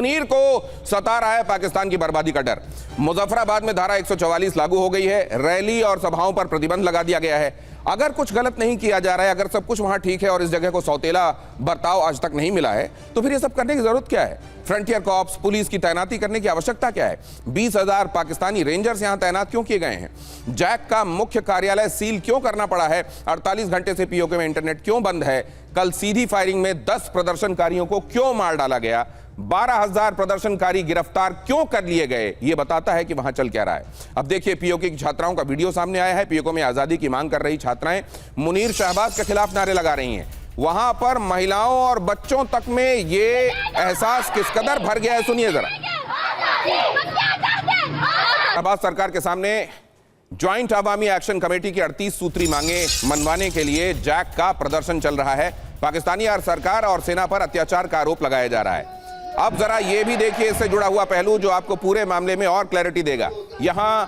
मुनीर को सता रहा है पाकिस्तान की बर्बादी का डर। मुजफ्फराबाद में धारा 144 लागू हो गई है, रैली और सभाओं पर प्रतिबंध लगा दिया गया है। अगर कुछ गलत नहीं किया जा रहा है, अगर सब कुछ वहां ठीक है और इस जगह को सौतेला बर्ताव आज तक नहीं मिला है, तो फिर ये सब करने की जरूरत क्या है? फ्रंटियर कॉर्प्स, पुलिस की तैनाती करने की आवश्यकता क्या है? 20,000 पाकिस्तानी रेंजर्स यहां तैनात क्यों किए गए हैं? जैक का मुख्य कार्यालय सील क्यों करना पड़ा है? 48 घंटे से पीओके में इंटरनेट क्यों बंद है? कल सीधी फायरिंग में 10 प्रदर्शनकारियों को क्यों मार डाला गया? 12,000 प्रदर्शनकारी गिरफ्तार क्यों कर लिए गए? यह बताता है कि वहां चल क्या रहा है। अब देखिए, पीओके की छात्राओं का वीडियो सामने आया है। पीओके में आजादी की मांग कर रही छात्राएं मुनीर शहबाज के खिलाफ नारे लगा रही हैं। वहां पर महिलाओं और बच्चों तक में ये एहसास किस कदर भर गया है, सुनिए जरा। शहबाज सरकार के सामने ज्वाइंट अवामी एक्शन कमेटी की 38 सूत्री मांगे मनवाने के लिए जैक का प्रदर्शन चल रहा है। पाकिस्तानी सरकार और सेना पर अत्याचार का आरोप लगाया जा रहा है। अब जरा ये भी देखिए इससे जुड़ा हुआ पहलू जो आपको पूरे मामले में और क्लैरिटी देगा। यहां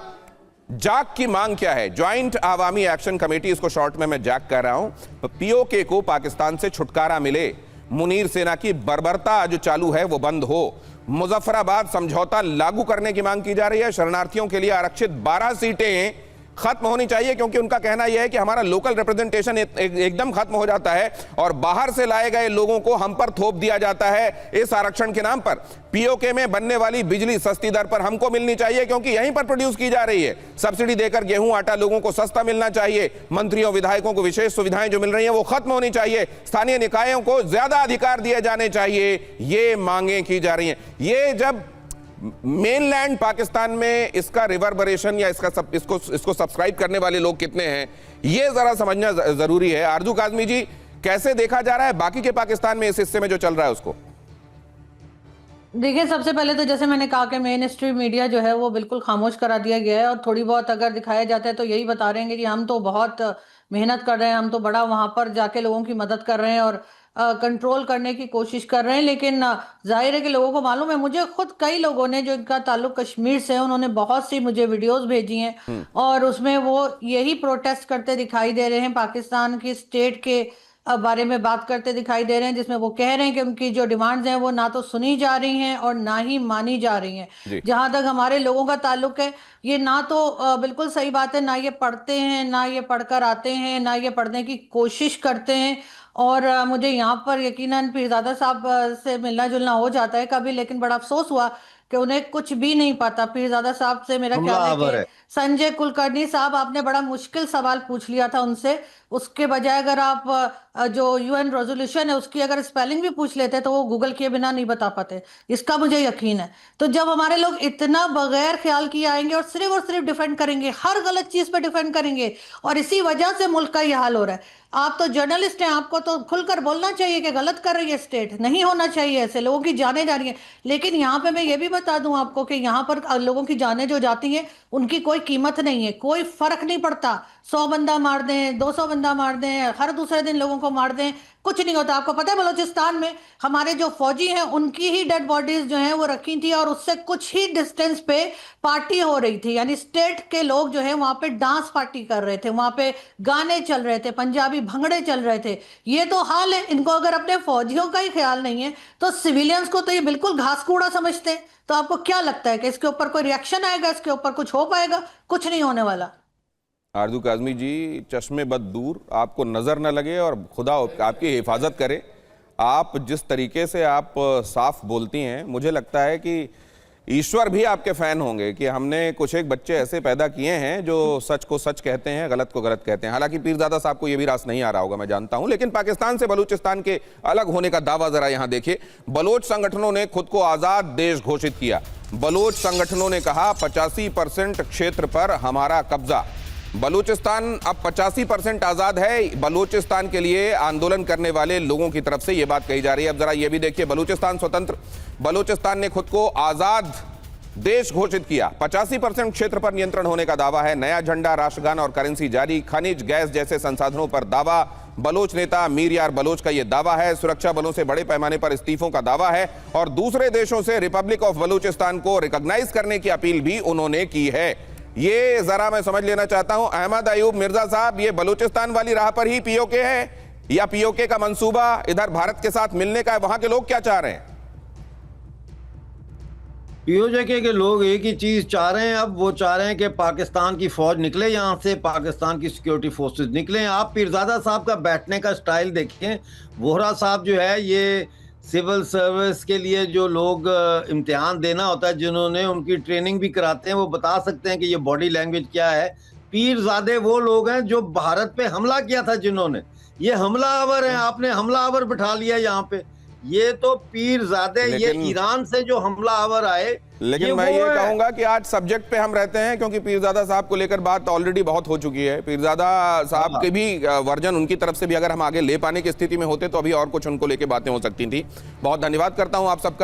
जैक की मांग क्या है? ज्वाइंट अवामी एक्शन कमेटी, इसको शॉर्ट में मैं जैक कह रहा हूं। पीओके को पाकिस्तान से छुटकारा मिले, मुनीर सेना की बर्बरता जो चालू है वो बंद हो, मुजफ्फराबाद समझौता लागू करने की मांग की जा रही है। शरणार्थियों के लिए आरक्षित 12 सीटें खत्म होनी चाहिए, क्योंकि उनका कहना यह है कि हमारा लोकल रिप्रेजेंटेशन एकदम खत्म हो जाता है और बाहर से लाए गए लोगों को हम पर थोप दिया जाता है इस आरक्षण के नाम पर। पीओके में बनने वाली बिजली सस्ती दर पर हमको मिलनी चाहिए, क्योंकि यहीं पर प्रोड्यूस की जा रही है। सब्सिडी देकर गेहूं आटा लोगों को सस्ता मिलना चाहिए। मंत्रियों विधायकों को विशेष सुविधाएं जो मिल रही हैं वो खत्म होनी चाहिए। स्थानीय निकायों को ज्यादा अधिकार दिए जाने चाहिए। ये मांगे की जा रही हैं। ये जब मेनलैंड पाकिस्तान में इसका रिवर्बरेशन या इसको सब्सक्राइब करने वाले लोग कितने हैं, ये जरा समझना जरूरी है। आरजू काज़मी जी, कैसे देखा जा रहा है बाकी के पाकिस्तान में इस हिस्से में जो चल रहा है उसको? देखिए, सबसे पहले तो जैसे मैंने कहा कि मेन स्ट्रीम मीडिया जो है वो बिल्कुल खामोश करा दिया गया है और थोड़ी बहुत अगर दिखाया जाता है तो यही बता रहे हैं कि हम तो बहुत मेहनत कर रहे हैं, हम तो बड़ा वहां पर जाके लोगों की मदद कर रहे हैं और कंट्रोल करने की कोशिश कर रहे हैं। लेकिन जाहिर है कि लोगों को मालूम है। मुझे खुद कई लोगों ने जो इनका ताल्लुक कश्मीर से है उन्होंने बहुत सी मुझे वीडियोस भेजी हैं और उसमें वो यही प्रोटेस्ट करते दिखाई दे रहे हैं, पाकिस्तान की स्टेट के बारे में बात करते दिखाई दे रहे हैं, जिसमें वो कह रहे हैं कि उनकी जो डिमांड्स हैं वो ना तो सुनी जा रही हैं और ना ही मानी जा रही हैं। जहां तक हमारे लोगों का ताल्लुक है, ये ना तो बिल्कुल सही बात है, ना ये पढ़ते हैं, ना ये पढ़कर आते हैं, ना ये पढ़ने की कोशिश करते हैं। और मुझे यहाँ पर यकीनन पीरजादा साहब से मिलना जुलना हो जाता है कभी, लेकिन बड़ा अफसोस हुआ कि उन्हें कुछ भी नहीं पता। पीरजादा साहब से मेरा ख्याल है कि संजय कुलकर्णी साहब, आपने बड़ा मुश्किल सवाल पूछ लिया था उनसे, उसके बजाय अगर आप जो यूएन रेजोल्यूशन है उसकी अगर स्पेलिंग भी पूछ लेते तो वो गूगल किए बिना नहीं बता पाते, इसका मुझे यकीन है। तो जब हमारे लोग इतना बगैर ख्याल किए आएंगे और सिर्फ डिफेंड करेंगे, हर गलत चीज पे डिफेंड करेंगे, और इसी वजह से मुल्क का यह हाल हो रहा है। आप तो जर्नलिस्ट हैं, आपको तो खुलकर बोलना चाहिए कि गलत कर रही है स्टेट, नहीं होना चाहिए ऐसे, लोगों की जानें जा रही हैं। लेकिन यहाँ पे मैं ये भी बता दूं आपको कि यहाँ पर लोगों की जानें जो जाती हैं उनकी कोई कीमत नहीं है, कोई फर्क नहीं पड़ता। 100 बंदा मार दें, 200 बंदा मार दें, हर दूसरे दिन लोगों को मार दें, कुछ नहीं होता। आपको पता है बलूचिस्तान में हमारे जो फौजी हैं उनकी ही डेड बॉडीज जो हैं वो रखी थी और उससे कुछ ही डिस्टेंस पे पार्टी हो रही थी, यानी स्टेट के लोग जो है वहां पे डांस पार्टी कर रहे थे, वहां पे गाने चल रहे थे, पंजाबी भंगड़े चल रहे थे। ये तो हाल है। इनको अगर अपने फौजियों का ही ख्याल नहीं है तो सिविलियंस को तो ये बिल्कुल घास कूड़ा समझते हैं। तो आपको क्या लगता है कि इसके ऊपर कोई रिएक्शन आएगा, इसके ऊपर कुछ हो पाएगा? कुछ नहीं होने वाला। आरजू काज़मी जी, चश्मे बद दूर, आपको नजर न लगे और खुदा आपकी हिफाजत करे। आप जिस तरीके से आप साफ बोलती हैं, मुझे लगता है कि ईश्वर भी आपके फैन होंगे कि हमने कुछ एक बच्चे ऐसे पैदा किए हैं जो सच को सच कहते हैं, गलत को गलत कहते हैं। हालांकि पीरजादा साहब को यह भी रास नहीं आ रहा होगा, मैं जानता हूं, लेकिन पाकिस्तान से बलूचिस्तान के अलग होने का दावा जरा यहां देखिए। बलोच संगठनों ने खुद को आजाद देश घोषित किया। बलोच संगठनों ने कहा 85% क्षेत्र पर हमारा कब्जा। बलूचिस्तान अब 85% आजाद है। बलूचिस्तान के लिए आंदोलन करने वाले लोगों की तरफ से यह बात कही जा रही है। अब जरा यह भी देखिए, बलूचिस्तान स्वतंत्र, बलूचिस्तान ने खुद को आजाद देश घोषित किया। 85% क्षेत्र पर नियंत्रण होने का दावा है। नया झंडा, राष्ट्रगान और करेंसी जारी। खनिज, गैस जैसे संसाधनों पर दावा। बलोच नेता मीर यार बलोच का यह दावा है। सुरक्षा बलों से बड़े पैमाने पर इस्तीफों का दावा है और दूसरे देशों से रिपब्लिक ऑफ बलूचिस्तान को रिकॉग्नाइज करने की अपील भी उन्होंने की है। ये जरा मैं समझ लेना चाहता हूं, अहमद अयूब मिर्जा साहब, ये बलूचिस्तान वाली राह पर ही पीओके है या पीओके का मंसूबा इधर भारत के साथ मिलने का है? वहां के लोग क्या चाह रहे हैं? पीओजे के लोग एक ही चीज चाह रहे हैं। अब वो चाह रहे हैं कि पाकिस्तान की फौज निकले यहाँ से, पाकिस्तान की सिक्योरिटी फोर्सेस निकले। आप पीरजादा साहब का बैठने का स्टाइल देखें। वोहरा साहब जो है, ये सिविल सर्विस के लिए जो लोग इम्तिहान देना होता है, जिन्होंने उनकी ट्रेनिंग भी कराते हैं, वो बता सकते हैं कि ये बॉडी लैंग्वेज क्या है। पीरजादे वो लोग हैं जो भारत पे हमला किया था, जिन्होंने, ये हमलावर हैं। आपने हमलावर बिठा लिया यहाँ पे। ये तो पीरजादे, ये ईरान से जो हमलावर आए। लेकिन मैं ये कहूंगा कि आज सब्जेक्ट पे हम रहते हैं, क्योंकि पीरजादा साहब को लेकर बात ऑलरेडी बहुत हो चुकी है। पीरजादा साहब के भी वर्जन उनकी तरफ से भी अगर हम आगे ले पाने की स्थिति में होते तो अभी और कुछ उनको लेकर बातें हो सकती थी। बहुत धन्यवाद करता हूं आप सबका।